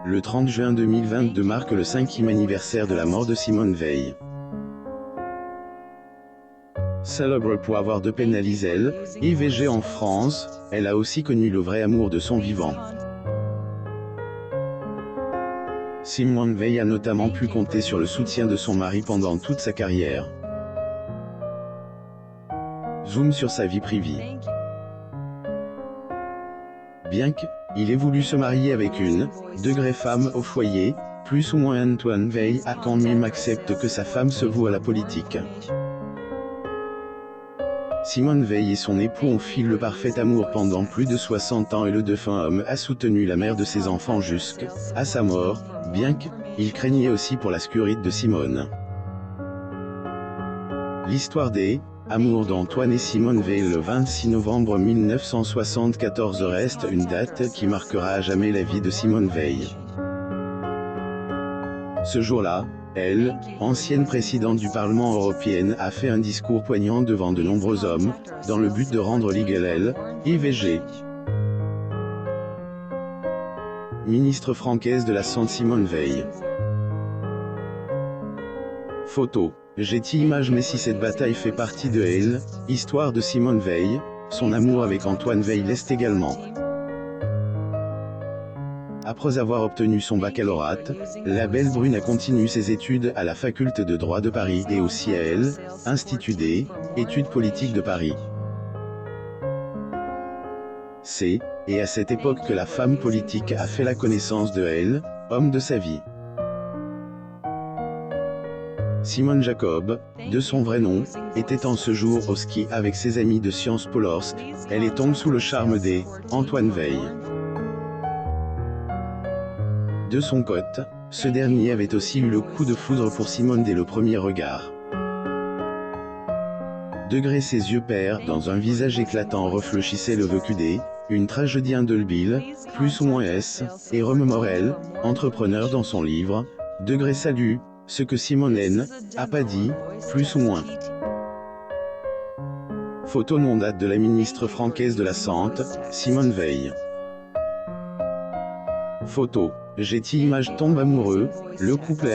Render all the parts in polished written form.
Le 30 juin 2022 marque le 5e anniversaire de la mort de Simone Veil. Célèbre pour avoir dépénalisé elle, IVG en France, elle a aussi connu le vrai amour de son vivant. Simone Veil a notamment pu compter sur le soutien de son mari pendant toute sa carrière. Zoom sur sa vie privée. Bien qu'il ait voulu se marier avec une femme au foyer, plus ou moins Antoine Veil a quand même accepté que sa femme se voue à la politique. Simone Veil et son époux ont fait le parfait amour pendant plus de 60 ans et le défunt homme a soutenu la mère de ses enfants jusqu'à sa mort, bien qu'il craignait aussi pour la sécurité de Simone. L'histoire des amours d'Antoine et Simone Veil le 26 novembre 1974 reste une date qui marquera à jamais la vie de Simone Veil. Ce jour-là, elle, ancienne présidente du Parlement européen, a fait un discours poignant devant de nombreux hommes, dans le but de rendre légal l'IVG. Ministre française de la Santé Simone Veil. Photo. J'ai image mais si cette bataille fait partie de elle, histoire de Simone Veil, son amour avec Antoine Veil l'est également. Après avoir obtenu son baccalauréat, la belle brune a continué ses études à la faculté de droit de Paris et aussi à elle, Institut des études politiques de Paris. C'est à cette époque que la femme politique a fait la connaissance de elle, homme de sa vie. Simone Jacob, de son vrai nom, était en ce jour au ski avec ses amis de Sciences Po lorsque elle est tombée sous le charme d'Antoine Veil. De son côté, ce dernier avait aussi eu le coup de foudre pour Simone dès le premier regard. Ses yeux perdent dans un visage éclatant réfléchissait le vécu une tragédie indélébile, plus ou moins et Morel, entrepreneur dans son livre, Salut, ce que Simone n'a pas dit, plus ou moins. Photo non date de la ministre française de la Santé, Simone Veil. Photo. J'ai image tombe amoureux, le couple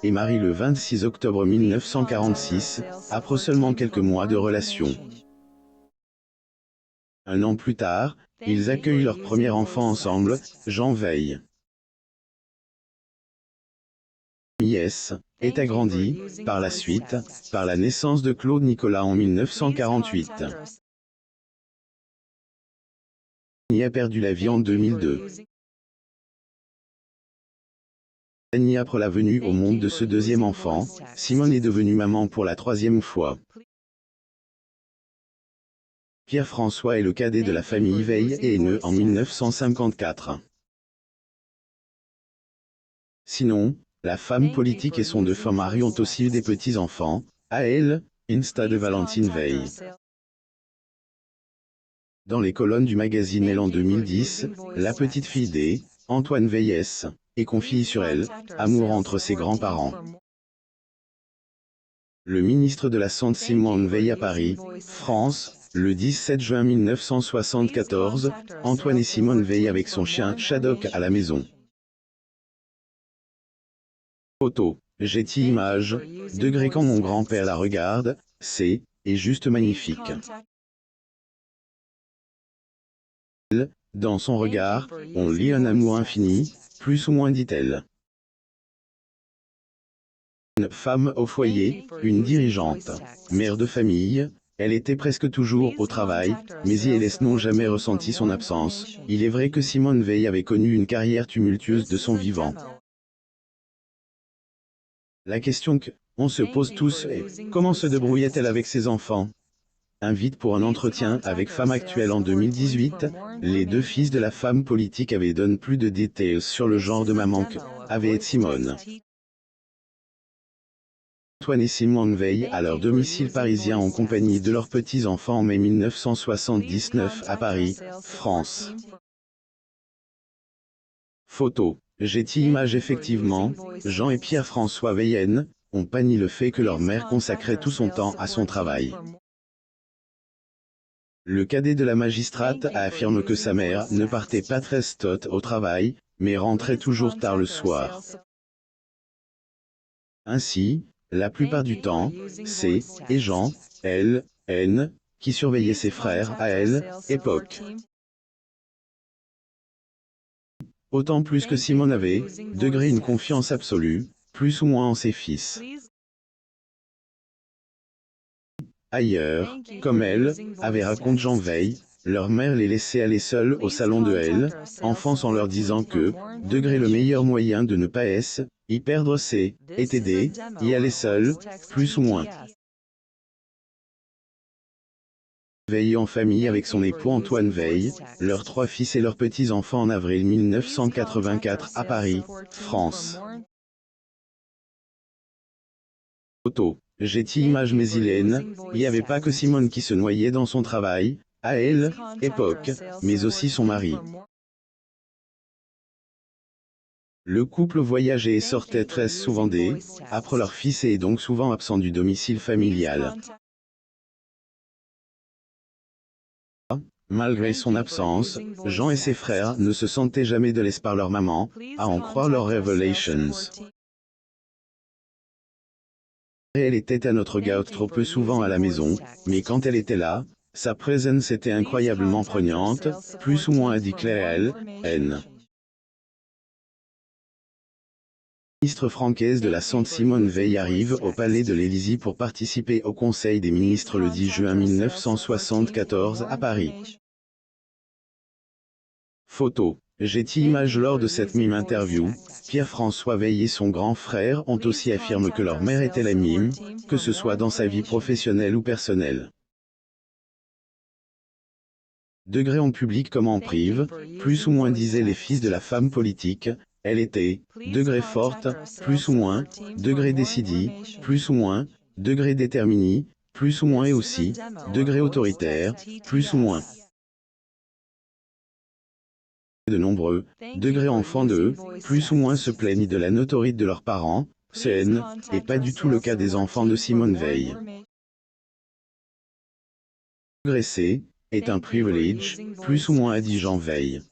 et marie le 26 octobre 1946, après seulement quelques mois de relation. Un an plus tard, ils accueillent leur premier enfant ensemble, Jean Veil. Est agrandi, par la suite, par la naissance de Claude Nicolas en 1948. Il a perdu la vie en 2002. Après la venue au monde de ce deuxième enfant, Simone est devenue maman pour la 3e fois. Pierre-François est le cadet de la famille Veil et est né en 1954. Sinon, la femme politique et son défunt mari ont aussi eu des petits-enfants, à elle, Insta de Valentine Veil. Dans les colonnes du magazine Elle en 2010, la petite fille d'Antoine Veil est confiée sur elle, amour entre ses grands-parents. Le ministre de la Santé Simone Veil à Paris, France, le 17 juin 1974, Antoine et Simone Veil avec son chien Shadok à la maison. Photo. J'ai image, quand mon grand-père la regarde, est juste magnifique. Dans son regard, on lit un amour infini, plus ou moins dit-elle. Une femme au foyer, une dirigeante, mère de famille, elle était presque toujours au travail, mais elles n'ont jamais ressenti son absence. Il est vrai que Simone Veil avait connu une carrière tumultueuse de son vivant. La question qu'on se pose tous est, comment se débrouillait-elle avec ses enfants? Invite pour un entretien avec Femme Actuelle en 2018, les deux fils de la femme politique avaient donné plus de détails sur le genre de maman qu'avait Simone. Antoine et Simone Veil à leur domicile parisien en compagnie de leurs petits-enfants en mai 1979 à Paris, France. Photo. J'ai image effectivement, Jean et Pierre-François Veil ont panié le fait que leur mère consacrait tout son temps à son travail. Le cadet de la magistrate affirme que sa mère ne partait pas très tôt au travail, mais rentrait toujours tard le soir. Ainsi, la plupart du temps, c'est et Jean, elle, N, qui surveillaient ses frères à elle, époque. Autant plus que Simone avait, degré une confiance absolue, plus ou moins en ses fils. Ailleurs, comme elle, avait raconte Jean Veil, leur mère les laissait aller seuls au salon de elle, enfants en leur disant que, degré le meilleur moyen de ne pas y perdre c'est, aider, y aller seul, plus ou moins. Veil en famille avec son époux Antoine Veil, leurs 3 fils et leurs petits-enfants en avril 1984 à Paris, France. Photo. J'ai image mais il n'y avait pas que Simone qui se noyait dans son travail, à elle, époque, mais aussi son mari. Le couple voyageait et sortait très souvent après leur fils et est donc souvent absent du domicile familial. Malgré son absence, Jean et ses frères ne se sentaient jamais de laisser par leur maman, à en croire leurs Revelations. Elle était à notre gâte trop peu souvent à la maison, mais quand elle était là, sa présence était incroyablement prégnante, plus ou moins a dit Claire N. La ministre francaise de la Santé Simone Veil arrive au palais de l'Élysée pour participer au Conseil des ministres le 10 juin 1974 à Paris. Photo. J'ai image lors de cette mime interview, Pierre-François Veil et son grand frère ont aussi affirmé que leur mère était la mime, que ce soit dans sa vie professionnelle ou personnelle. Degré en public comme en prive, plus ou moins disaient les fils de la femme politique, elle était, degré forte, plus ou moins, degré décidé, plus ou moins, degré déterminé, plus ou moins et aussi, degré autoritaire, plus ou moins. De nombreux, degrés enfants de, plus ou moins se plaignent de la notoriété de leurs parents, et pas du tout le cas des enfants de Simone Veil. Degré C, est un privilège, plus ou moins a dit Jean Veil.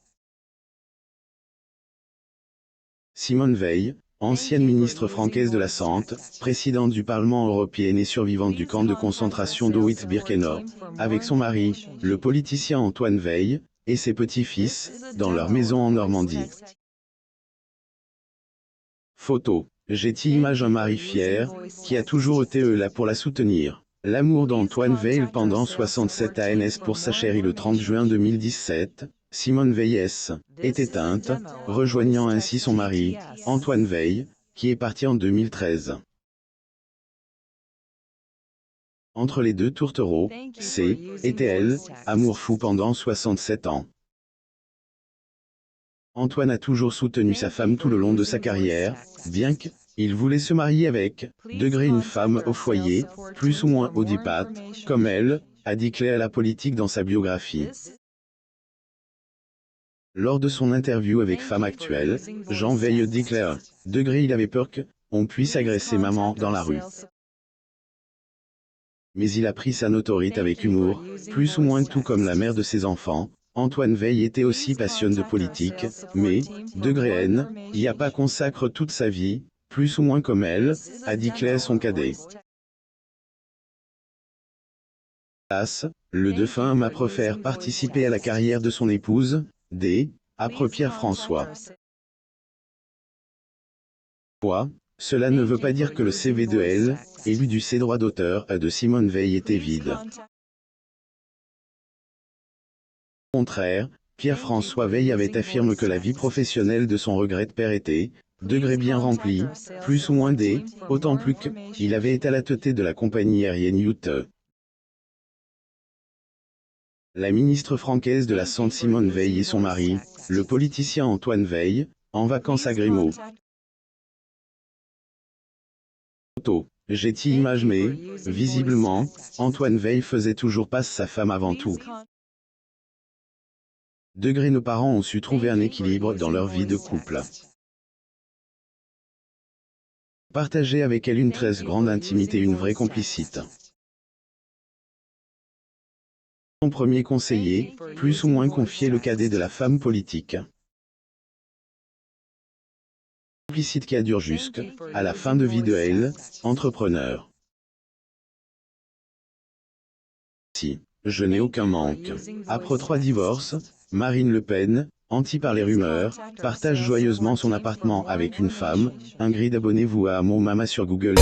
Simone Veil, ancienne ministre francaise de la Santé, présidente du Parlement européen et survivante du camp de concentration d'Auschwitz-Birkenau, avec son mari, le politicien Antoine Veil, et ses petits-fils, dans leur maison en Normandie. Photo. J'ai image un mari fier, qui a toujours été là pour la soutenir. L'amour d'Antoine Veil pendant 67 ans pour sa chérie le 30 juin 2017, Simone Veil est éteinte, rejoignant ainsi son mari, Antoine Veil, qui est parti en 2013. Entre les deux tourtereaux, était elle, amour fou pendant 67 ans. Antoine a toujours soutenu sa femme tout le long de sa carrière, bien qu'il voulait se marier avec, degré une femme au foyer, plus ou moins audipate, comme elle, a dit Claire à la politique dans sa biographie. Lors de son interview avec Femme Actuelle, Jean Veil déclare, degré il avait peur qu'on puisse agresser maman dans la rue. Mais il a pris sa notoriété avec humour, plus ou moins tout comme la mère de ses enfants. Antoine Veil était aussi passionné de politique, mais, degré N, il n'y a pas consacre toute sa vie, plus ou moins comme elle, a dit Claire son cadet. Le défunt m'a préféré participer à la carrière de son épouse, après Pierre-François. Cela ne veut pas dire que le CV de elle, élu du ses droits d'auteur de Simone Veil était vide. Au contraire, Pierre-François Veil avait affirmé que la vie professionnelle de son regret de père était, degré bien rempli, plus ou moins autant plus qu'il avait été à la tête de la compagnie aérienne Ute. La ministre francaise de la Santé Simone Veil et son mari, le politicien Antoine Veil, en vacances à Grimaud. Photo. J'ai image mais, visiblement, Antoine Veil faisait toujours passer sa femme avant tout. Degré nos parents ont su trouver un équilibre dans leur vie de couple. Partager avec elle une très grande intimité, une vraie complicité. Son premier conseiller, plus ou moins confié le cadet de la femme politique. Implicite qui dure jusqu'à la fin de vie de elle, entrepreneur. Si je n'ai aucun manque. Après 3 divorces, Marine Le Pen, anti par les rumeurs, partage joyeusement son appartement avec une femme. Ingrid, abonnez-vous à mon Mama sur Google.